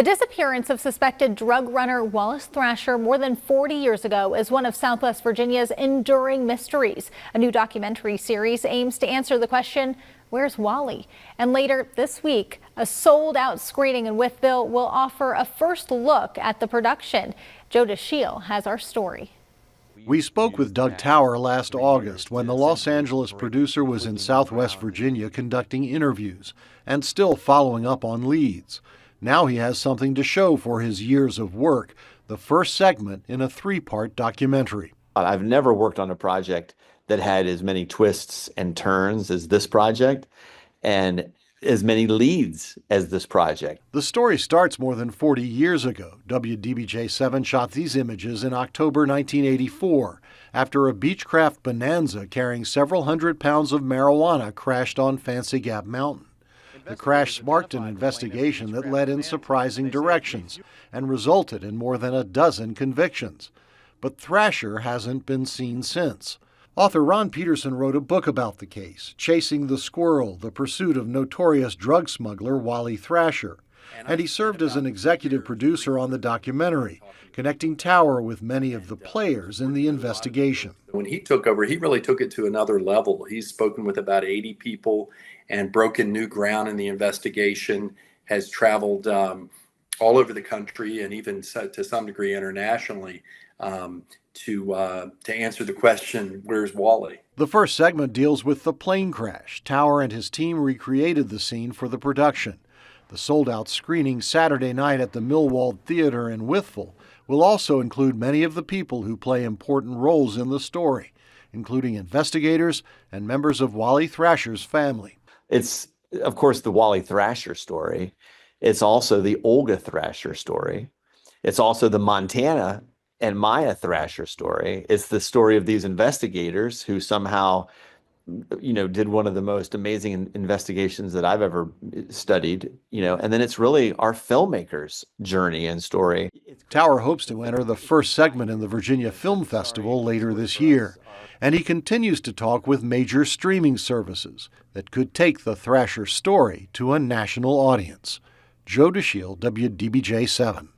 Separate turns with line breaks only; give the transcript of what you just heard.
The disappearance of suspected drug runner Wally Thrasher more than 40 years ago is one of Southwest Virginia's enduring mysteries. A new documentary series aims to answer the question, where's Wally? And later this week, a sold-out screening in Wytheville will offer a first look at the production. Joe DeShiel has our story.
We spoke with Doug Tower last August when the Los Angeles producer was in Southwest Virginia conducting interviews and still following up on leads. Now he has something to show for his years of work, the first segment in a three-part documentary.
I've never worked on a project that had as many twists and turns as this project and as many leads as this project.
The story starts more than 40 years ago. WDBJ-7 shot these images in October 1984 after a Beechcraft Bonanza carrying several hundred pounds of marijuana crashed on Fancy Gap Mountain. The crash sparked an investigation that led in surprising directions and resulted in more than a dozen convictions. But Thrasher hasn't been seen since. Author Ron Peterson wrote a book about the case, Chasing the Squirrel, the pursuit of notorious drug smuggler Wally Thrasher. And he served as an executive producer on the documentary, connecting Tower with many of the players in the investigation.
When he took over, he really took it to another level. He's spoken with about 80 people and broken new ground in the investigation, has traveled all over the country and even to some degree internationally to answer the question, where's Wally?
The first segment deals with the plane crash. Tower and his team recreated the scene for the production. The sold-out screening Saturday night at the Millwall Theater in Wytheville will also include many of the people who play important roles in the story, including investigators and members of Wally Thrasher's family.
It's, of course, the Wally Thrasher story. It's also the Olga Thrasher story. It's also the Montana and Maya Thrasher story. It's the story of these investigators who somehow, did one of the most amazing investigations that I've ever studied, and then it's really our filmmakers' journey and story.
Tower hopes to enter the first segment in the Virginia Film Festival later this year, and he continues to talk with major streaming services that could take the Thrasher story to a national audience. Joe DeShiel, WDBJ-7.